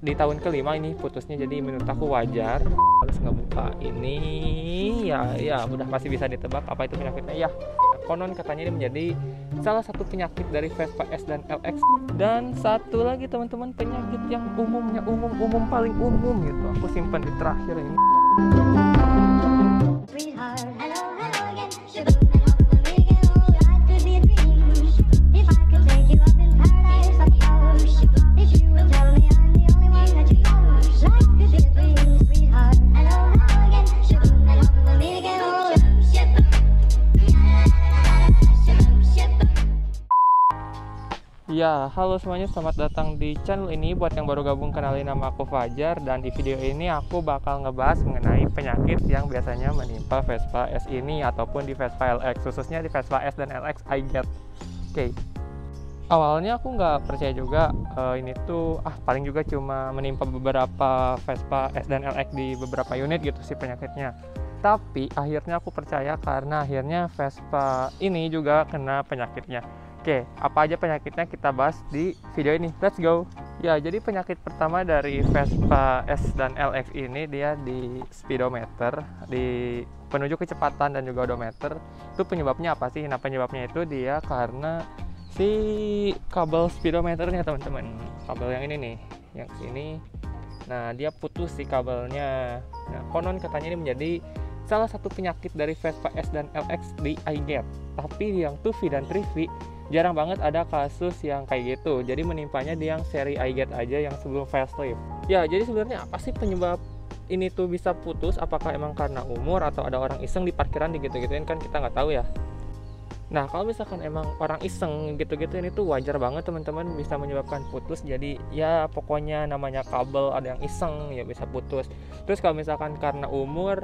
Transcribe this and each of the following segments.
Di tahun kelima ini putusnya, jadi menurut aku wajar. Harus ngebuka ini, ya udah pasti bisa ditebak apa itu penyakitnya ya. Konon katanya ini menjadi salah satu penyakit dari Vespa S dan LX. Dan satu lagi teman-teman, penyakit yang umum paling umum gitu, aku simpan di terakhir ini. Ya, halo semuanya, selamat datang di channel ini. Buat yang baru gabung, kenalin, nama aku Fajar. Dan di video ini aku bakal ngebahas mengenai penyakit yang biasanya menimpa Vespa S ini ataupun di Vespa LX, khususnya di Vespa S dan LX I get. Oke. Awalnya aku nggak percaya juga ini tuh paling juga cuma menimpa beberapa Vespa S dan LX di beberapa unit gitu sih penyakitnya. Tapi akhirnya aku percaya karena akhirnya Vespa ini juga kena penyakitnya. Oke, apa aja penyakitnya kita bahas di video ini. Let's go. Ya, jadi penyakit pertama dari Vespa S dan LX ini dia di speedometer, di penuju kecepatan dan juga odometer. Itu penyebabnya apa sih? Nah, penyebabnya itu dia karena si kabel speedometernya, teman-teman. Kabel yang ini nih, yang sini. Nah, dia putus si kabelnya. Nah, konon katanya ini menjadi salah satu penyakit dari Vespa S dan LX di iGet. Tapi yang 2V dan 3V jarang banget ada kasus yang kayak gitu. Jadi menimpanya di yang seri iGet aja yang sebelum facelift. Ya, jadi sebenarnya apa sih penyebab ini tuh bisa putus? Apakah emang karena umur atau ada orang iseng di parkiran digitu-gituin, kan kita nggak tahu ya. Nah, kalau misalkan emang orang iseng gitu-gituin itu wajar banget teman-teman, bisa menyebabkan putus. Jadi ya pokoknya namanya kabel ada yang iseng ya bisa putus. Terus kalau misalkan karena umur,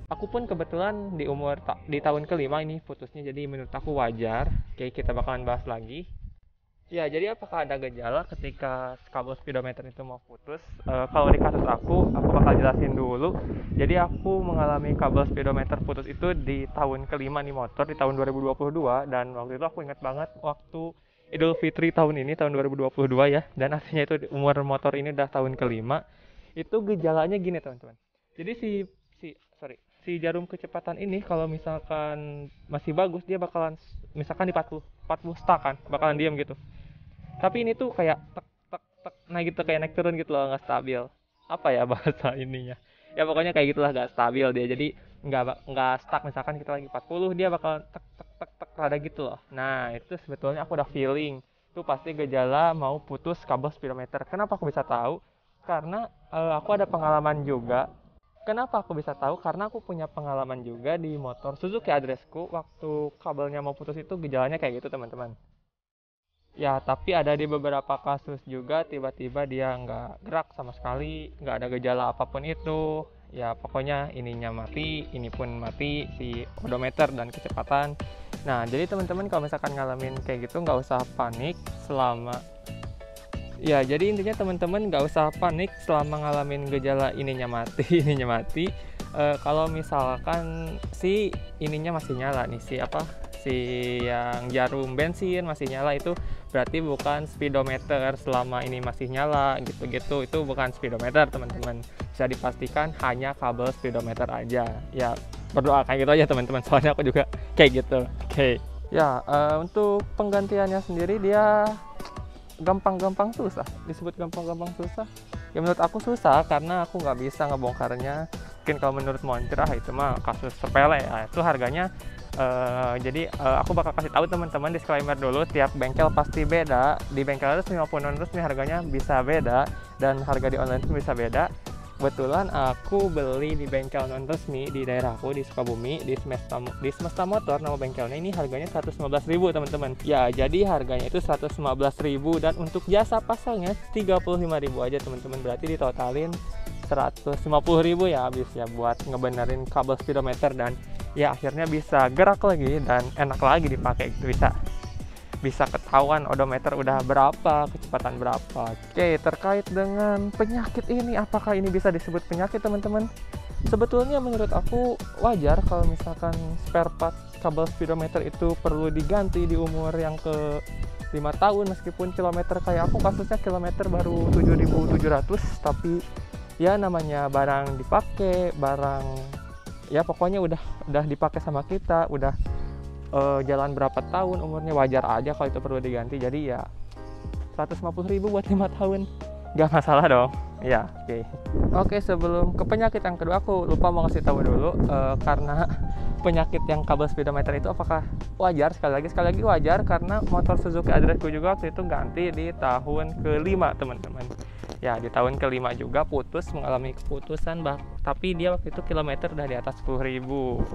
aku pun kebetulan di tahun kelima ini putusnya, jadi menurut aku wajar. Oke, kita bakalan bahas lagi. Ya, jadi apakah ada gejala ketika kabel speedometer itu mau putus? Kalau di kasus aku bakal jelasin dulu. Jadi aku mengalami kabel speedometer putus itu di tahun kelima nih motor, di tahun 2022. Dan waktu itu aku ingat banget, waktu Idul Fitri tahun ini, tahun 2022 ya. Dan artinya itu umur motor ini udah tahun kelima. Itu gejalanya gini teman-teman. Jadi si jarum kecepatan ini kalau misalkan masih bagus, dia bakalan misalkan di 40 stuck kan, bakalan diam gitu. Tapi ini tuh kayak tek tek tek, nah gitu, kayak naik turun gitu loh, nggak stabil. Apa ya bahasa ininya, ya pokoknya kayak gitulah, nggak stabil dia. Jadi nggak stuck, misalkan kita lagi 40 dia bakalan tek tek tek tek rada gitu loh. Nah, itu sebetulnya aku udah feeling itu pasti gejala mau putus kabel speedometer. Kenapa aku bisa tahu? Karena aku ada pengalaman juga. Kenapa aku bisa tahu? Karena aku punya pengalaman juga di motor Suzuki Addressku. Waktu kabelnya mau putus itu gejalanya kayak gitu teman-teman. Ya, tapi ada di beberapa kasus juga tiba-tiba dia nggak gerak sama sekali, nggak ada gejala apapun itu. Ya pokoknya ininya mati, ini pun mati, si odometer dan kecepatan. Nah, jadi teman-teman kalau misalkan ngalamin kayak gitu nggak usah panik selama Ya, jadi intinya teman-teman nggak usah panik selama ngalamin gejala ininya mati, ininya mati. Kalau misalkan si ininya masih nyala nih, si yang jarum bensin masih nyala, itu berarti bukan speedometer. Selama ini masih nyala gitu-gitu, itu bukan speedometer teman-teman. Bisa dipastikan hanya kabel speedometer aja. Ya, berdoa kayak gitu aja teman-teman, soalnya aku juga kayak gitu. Oke. Ya, untuk penggantiannya sendiri dia gampang-gampang susah. Disebut gampang-gampang susah, ya menurut aku susah karena aku nggak bisa ngebongkarnya. Mungkin kalau menurut montir itu mah kasus sepele ya. Itu harganya jadi aku bakal kasih tahu teman-teman, disclaimer dulu, tiap bengkel pasti beda. Di bengkel resmi maupun non resmi harganya bisa beda, dan harga di online pun bisa beda. Kebetulan aku beli di bengkel non resmi di daerahku di Sukabumi, di Semesta Motor nama bengkelnya. Ini harganya 115.000 teman-teman. Ya, jadi harganya itu 115.000, dan untuk jasa pasangnya 35.000 aja teman-teman. Berarti ditotalin 150.000 ya habisnya buat ngebenerin kabel speedometer, dan ya akhirnya bisa gerak lagi dan enak lagi dipakai gitu. Bisa ketahuan odometer udah berapa, kecepatan berapa. Oke, terkait dengan penyakit ini, apakah ini bisa disebut penyakit teman-teman? Sebetulnya menurut aku wajar kalau misalkan spare part kabel speedometer itu perlu diganti di umur yang ke 5 tahun, meskipun kilometer kayak aku kasusnya kilometer baru 7.700, tapi ya namanya barang dipakai, barang ya pokoknya udah dipakai sama kita, udah jalan berapa tahun umurnya, wajar aja kalau itu perlu diganti. Jadi ya 150.000 buat 5 tahun nggak masalah dong ya. Oke, sebelum ke penyakit yang kedua, aku lupa mau ngasih tahu dulu karena penyakit yang kabel speedometer itu apakah wajar. Sekali lagi wajar, karena motor Suzuki Adretku juga waktu itu ganti di tahun ke-5 teman-teman ya. Di tahun ke-5 juga mengalami keputusan, tapi dia waktu itu kilometer udah di atas 10.000.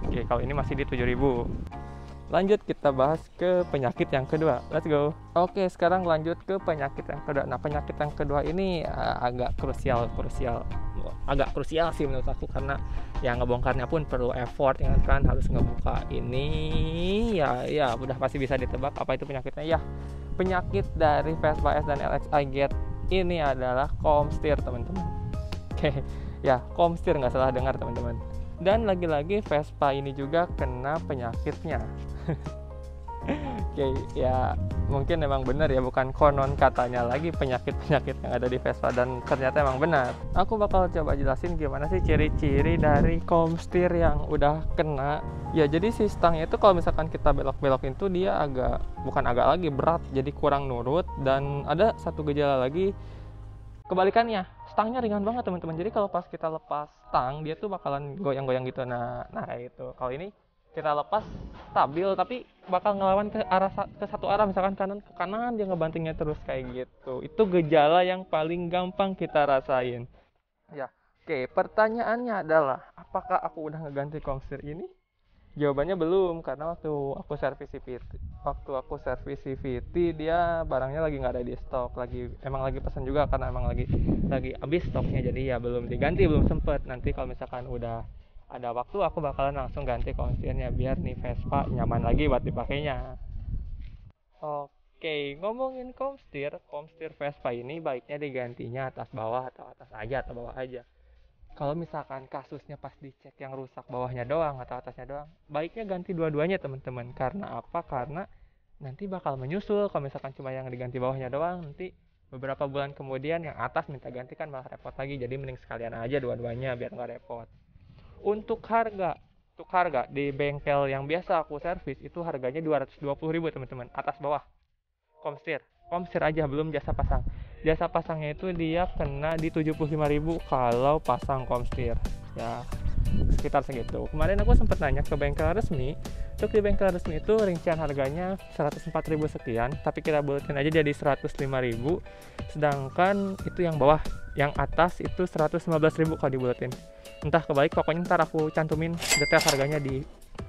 Oke, kalau ini masih di 7.000. Lanjut, kita bahas ke penyakit yang kedua. Let's go. Oke, sekarang lanjut ke penyakit yang kedua. Nah, penyakit yang kedua ini agak krusial sih menurut aku, karena ya ngebongkarnya pun perlu effort, ya kan, harus ngebuka ini. Ya udah pasti bisa ditebak apa itu penyakitnya. Ya, penyakit dari Vespa S dan LXi GT ini adalah komstir, teman-teman. Oke, ya komstir, nggak salah dengar teman-teman. Dan lagi-lagi Vespa ini juga kena penyakitnya. Oke, ya mungkin memang benar ya, bukan konon katanya lagi penyakit-penyakit yang ada di Vespa, dan ternyata emang benar. Aku bakal coba jelasin gimana sih ciri-ciri dari komstir yang udah kena. Ya, jadi si stangnya itu kalau misalkan kita belok-belokin tuh dia bukan agak lagi berat, jadi kurang nurut. Dan ada satu gejala lagi kebalikannya, stangnya ringan banget teman-teman. Jadi kalau pas kita lepas stang, dia tuh bakalan goyang-goyang gitu. Nah itu. Kalau ini kita lepas stabil, tapi bakal ngelawan ke satu arah, misalkan kanan ke kanan, dia ngebantingnya terus kayak gitu. Itu gejala yang paling gampang kita rasain. Ya, oke. Pertanyaannya adalah, apakah aku udah ngeganti komstir ini? Jawabannya belum, karena waktu aku servis CVT dia barangnya lagi nggak ada di stok, emang lagi pesan juga karena emang lagi habis stoknya, jadi ya belum diganti, belum sempet. Nanti kalau misalkan udah ada waktu, aku bakalan langsung ganti komstirnya biar nih Vespa nyaman lagi buat dipakainya. Oke, ngomongin komstir Vespa ini baiknya digantinya atas bawah atau atas bawah aja. Kalau misalkan kasusnya pas dicek yang rusak bawahnya doang atau atasnya doang, baiknya ganti dua-duanya teman-teman. Karena apa? Karena nanti bakal menyusul. Kalau misalkan cuma yang diganti bawahnya doang, nanti beberapa bulan kemudian yang atas minta ganti kan malah repot lagi. Jadi mending sekalian aja dua-duanya biar nggak repot. Untuk harga di bengkel yang biasa aku servis itu harganya 220.000 teman-teman, atas bawah komstir aja, belum jasa pasang. Jasa pasangnya itu dia kena di 75.000 kalau pasang komstir ya, sekitar segitu. Kemarin aku sempat nanya ke bengkel resmi. Untuk di bengkel resmi itu rincian harganya 104.000 sekian, tapi kita buletin aja jadi 105.000. Sedangkan itu yang bawah, yang atas itu 115.000 kalau dibuletin. Entah kebalik, pokoknya ntar aku cantumin detail harganya di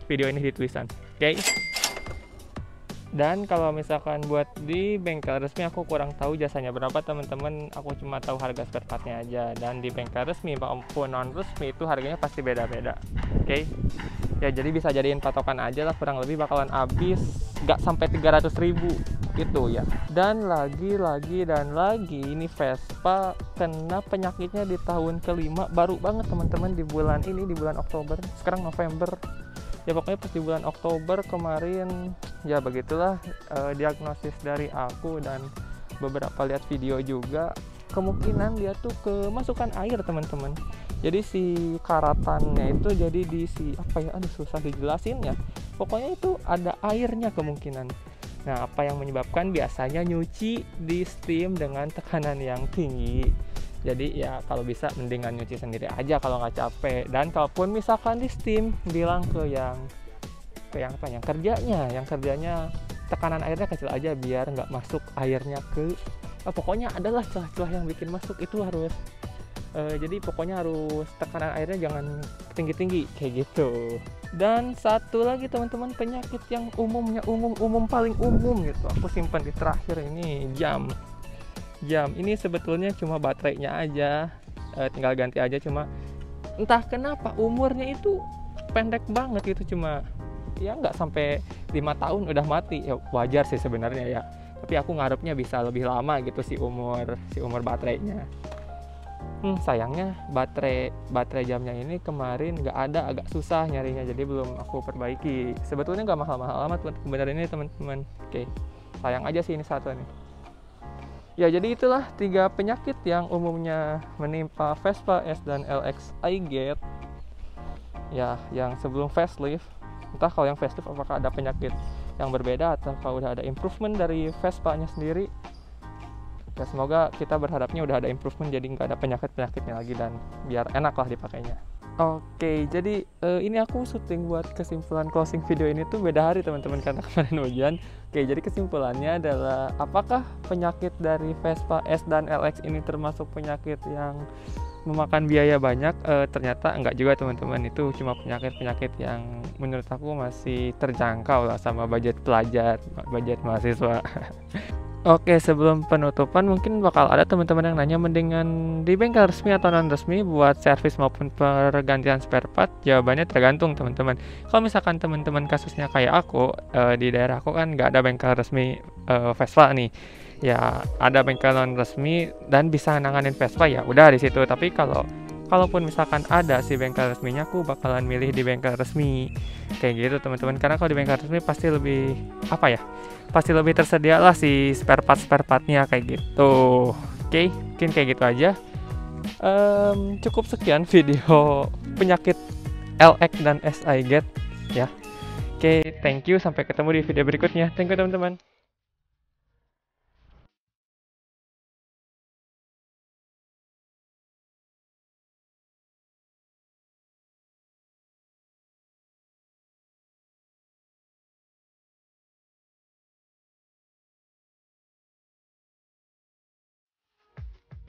video ini di tulisan. Oke. Dan kalau misalkan buat di bengkel resmi aku kurang tahu jasanya berapa teman-teman, aku cuma tahu harga spare partnya aja. Dan di bengkel resmi maupun non resmi itu harganya pasti beda-beda. Oke. Ya, jadi bisa jadiin patokan aja lah, kurang lebih bakalan habis nggak sampai 300.000 gitu ya. Dan lagi ini Vespa kena penyakitnya di tahun ke-5, baru banget teman-teman, di bulan Oktober, sekarang November. Ya pokoknya pas di bulan Oktober kemarin, ya begitulah diagnosis dari aku dan beberapa lihat video juga, kemungkinan dia tuh kemasukan air teman-teman. Jadi si karatannya itu jadi diisi susah dijelasin ya. Pokoknya itu ada airnya kemungkinan. Nah, apa yang menyebabkan? Biasanya nyuci di steam dengan tekanan yang tinggi. Jadi ya kalau bisa mendingan nyuci sendiri aja kalau nggak capek. Dan kalaupun misalkan di steam, bilang ke yang kerjanya tekanan airnya kecil aja biar nggak masuk airnya ke pokoknya adalah celah-celah yang bikin masuk itu harus jadi pokoknya harus tekanan airnya jangan tinggi-tinggi kayak gitu. Dan satu lagi teman-teman, penyakit yang umum paling umum gitu, aku simpan di terakhir ini, jam ini sebetulnya cuma baterainya aja, tinggal ganti aja, cuma entah kenapa umurnya itu pendek banget gitu, cuma ya nggak sampai 5 tahun udah mati. Ya wajar sih sebenarnya ya, tapi aku ngarepnya bisa lebih lama gitu si umur baterainya. Sayangnya baterai jamnya ini kemarin nggak ada, agak susah nyarinya, jadi belum aku perbaiki. Sebetulnya nggak mahal-mahal amat buat kebenaran ini teman-teman. Oke. sayang aja sih ini satu nih. Ya, jadi itulah 3 penyakit yang umumnya menimpa Vespa S dan LX iGate. Ya, yang sebelum facelift. Entah kalau yang facelift apakah ada penyakit yang berbeda atau kalau udah ada improvement dari Vespa-nya sendiri. Ya, semoga kita berharapnya udah ada improvement jadi nggak ada penyakit-penyakitnya lagi dan biar enak lah dipakainya. Oke, jadi ini aku syuting buat kesimpulan closing video ini tuh beda hari teman-teman karena kemarin hujan. Oke, jadi kesimpulannya adalah apakah penyakit dari Vespa S dan LX ini termasuk penyakit yang memakan biaya banyak? Ternyata enggak juga teman-teman, itu cuma penyakit-penyakit yang menurut aku masih terjangkau lah sama budget pelajar, budget mahasiswa. Oke, sebelum penutupan mungkin bakal ada teman-teman yang nanya mendingan di bengkel resmi atau non resmi buat servis maupun pergantian spare part. Jawabannya tergantung teman-teman. Kalau misalkan teman-teman kasusnya kayak aku, di daerah aku kan nggak ada bengkel resmi Vespa nih. Ya ada bengkel non resmi dan bisa nanganin Vespa, ya udah di situ. Tapi kalaupun misalkan ada si bengkel resminya, aku bakalan milih di bengkel resmi kayak gitu teman-teman, karena kalau di bengkel resmi pasti lebih pasti lebih tersedia lah si spare partnya kayak gitu. Oke, mungkin kayak gitu aja. Cukup sekian video penyakit LX dan SI Gate ya. Oke, thank you, sampai ketemu di video berikutnya. Thank you teman-teman.